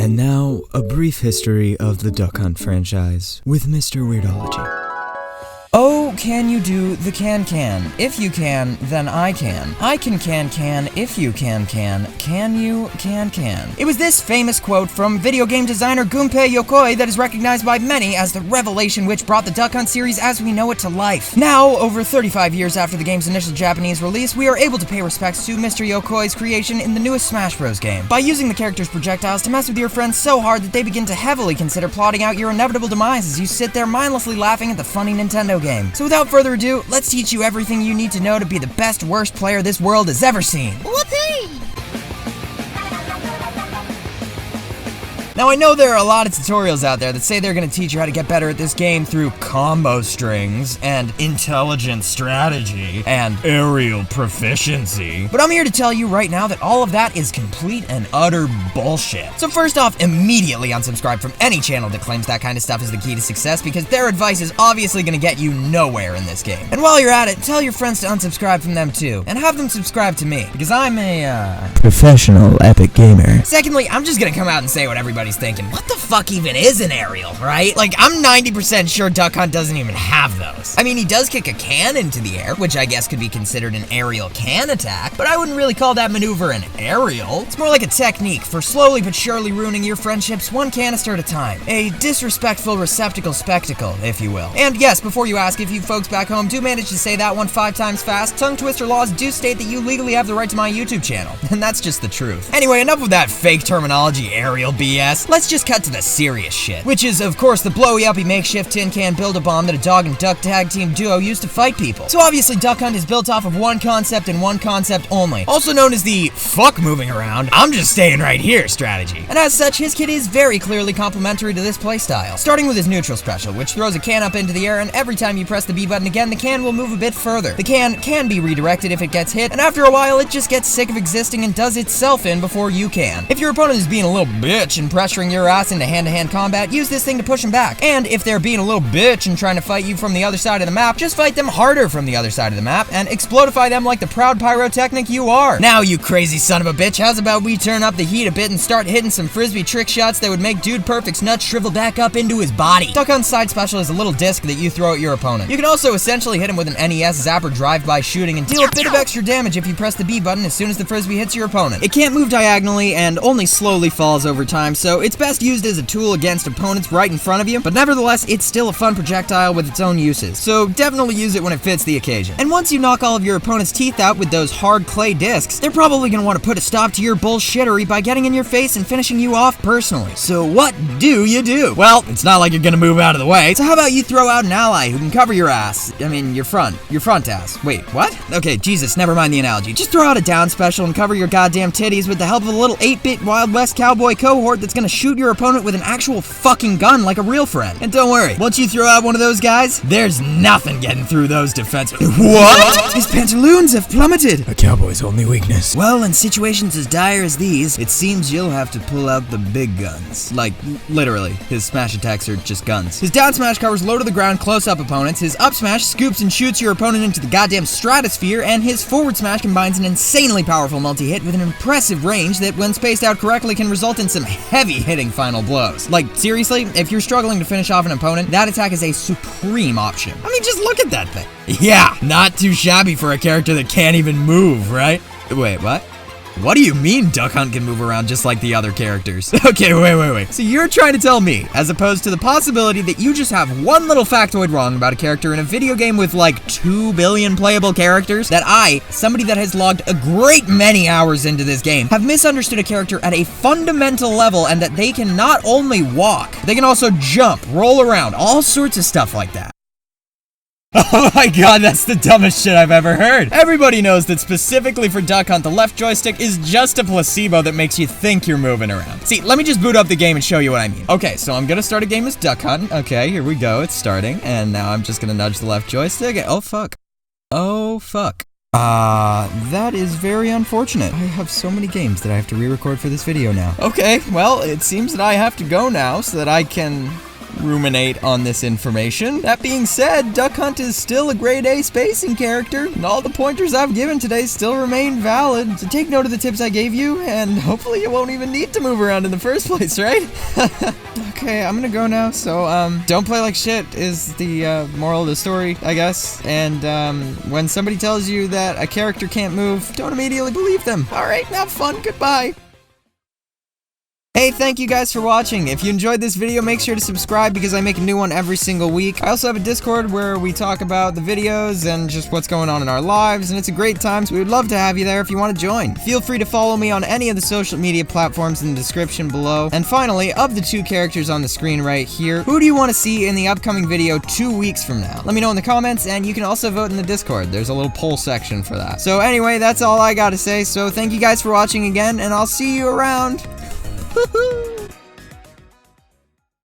And now, a brief history of the Duck Hunt franchise with Mr. Weirdology. Oh, can you do the can? If you can, then I can. I can if you can. Can you can? It was this famous quote from video game designer Gunpei Yokoi that is recognized by many as the revelation which brought the Duck Hunt series as we know it to life. Now, over 35 years after the game's initial Japanese release, we are able to pay respects to Mr. Yokoi's creation in the newest Smash Bros. Game, by using the character's projectiles to mess with your friends so hard that they begin to heavily consider plotting out your inevitable demise as you sit there mindlessly laughing at the funny Nintendo game. So without further ado, let's teach you everything you need to know to be the best worst player this world has ever seen. Whoopee! Now I know there are a lot of tutorials out there that say they're going to teach you how to get better at this game through combo strings, and intelligent strategy, and aerial proficiency. But I'm here to tell you right now that all of that is complete and utter bullshit. So first off, immediately unsubscribe from any channel that claims that kind of stuff is the key to success, because their advice is obviously going to get you nowhere in this game. And while you're at it, tell your friends to unsubscribe from them too, and have them subscribe to me, because I'm a, Professional epic gamer. Secondly, I'm just gonna come out and say what everybody's thinking. What the fuck even is an aerial, right? Like, I'm 90% sure Duck Hunt doesn't even have those. I mean, he does kick a can into the air, which I guess could be considered an aerial can attack, but I wouldn't really call that maneuver an aerial. It's more like a technique for slowly but surely ruining your friendships one canister at a time. A disrespectful receptacle spectacle, if you will. And yes, before you ask, if you folks back home do manage to say that one 5 times fast, tongue twister laws do state that you legally have the right to my YouTube channel, and that's just the truth. Anyway, enough of that fake terminology aerial BS. Let's just cut to the serious shit, which is, of course, the blowy-uppy makeshift tin can build-a-bomb that a dog and duck tag team duo used to fight people. So obviously, Duck Hunt is built off of one concept and one concept only, also known as the fuck moving around, I'm just staying right here strategy. And as such, his kit is very clearly complementary to this playstyle, starting with his neutral special, which throws a can up into the air, and every time you press the B button again, the can will move a bit further. The can be redirected if it gets hit, and after a while, it just gets sick of existing and does itself in before you can. If your opponent is being a little bitch and pressuring your ass into hand-to-hand combat, use this thing to push them back. And if they're being a little bitch and trying to fight you from the other side of the map, just fight them harder from the other side of the map and explodify them like the proud pyrotechnic you are. Now, you crazy son of a bitch, how's about we turn up the heat a bit and start hitting some frisbee trick shots that would make Dude Perfect's nuts shrivel back up into his body. Duck Hunt's side special is a little disc that you throw at your opponent. You can also essentially hit him with an NES zapper drive-by shooting and deal a bit of extra damage if you press the B button as soon as the frisbee hits your opponent. It can't move diagonally and only slowly falls over time, so it's best used as a tool against opponents right in front of you, but nevertheless, it's still a fun projectile with its own uses, so definitely use it when it fits the occasion. And once you knock all of your opponent's teeth out with those hard clay discs, they're probably gonna want to put a stop to your bullshittery by getting in your face and finishing you off personally. So what do you do? Well, it's not like you're gonna move out of the way, so how about you throw out an ally who can cover your ass? I mean, your front ass. Wait, what? Okay, Jesus, never mind the analogy. Just throw out a down special and cover your goddamn titties with the help of a little 8-bit Wild West cowboy cohort that's gonna shoot your opponent with an actual fucking gun like a real friend. And don't worry, once you throw out one of those guys, there's nothing getting through those defenses. What? His pantaloons have plummeted. A cowboy's only weakness. Well, in situations as dire as these, it seems you'll have to pull out the big guns. Like, literally, his smash attacks are just guns. His down smash covers low to the ground close-up opponents, his up smash scoops and shoots your opponent into the goddamn stratosphere, and his forward smash combines an insanely powerful multi-hit with an impressive range that, when spaced out correctly, can result in some heavy-hitting final blows. Like, seriously, if you're struggling to finish off an opponent, that attack is a supreme option. I mean, just look at that thing. Yeah, not too shabby for a character that can't even move, right? Wait, what? What do you mean Duck Hunt can move around just like the other characters? Okay, wait. So you're trying to tell me, as opposed to the possibility that you just have one little factoid wrong about a character in a video game with like 2 billion playable characters, that I, somebody that has logged a great many hours into this game, have misunderstood a character at a fundamental level, and that they can not only walk, they can also jump, roll around, all sorts of stuff like that. Oh my god, that's the dumbest shit I've ever heard. Everybody knows that specifically for Duck Hunt, the left joystick is just a placebo that makes you think you're moving around. See, let me just boot up the game and show you what I mean. Okay, so I'm gonna start a game as Duck Hunt. Okay, here we go, it's starting. And now I'm just gonna nudge the left joystick. Oh fuck. Oh fuck. That is very unfortunate. I have so many games that I have to re-record for this video now. Okay, well, it seems that I have to go now so that I can ruminate on this information. That being said, Duck Hunt is still a grade A spacing character, and all the pointers I've given today still remain valid. So take note of the tips I gave you, and hopefully you won't even need to move around in the first place, right? Okay, I'm gonna go now, so, don't play like shit is the, moral of the story, I guess. And, when somebody tells you that a character can't move, don't immediately believe them. Alright, have fun, goodbye. Hey, thank you guys for watching. If you enjoyed this video, make sure to subscribe because I make a new one every single week. I also have a Discord where we talk about the videos and just what's going on in our lives, and it's a great time, so we would love to have you there if you want to join. Feel free to follow me on any of the social media platforms in the description below. And finally, of the two characters on the screen right here, who do you want to see in the upcoming video 2 weeks from now? Let me know in the comments, and you can also vote in the Discord. There's a little poll section for that. So anyway, that's all I gotta say, so thank you guys for watching again, and I'll see you around. Woohoo!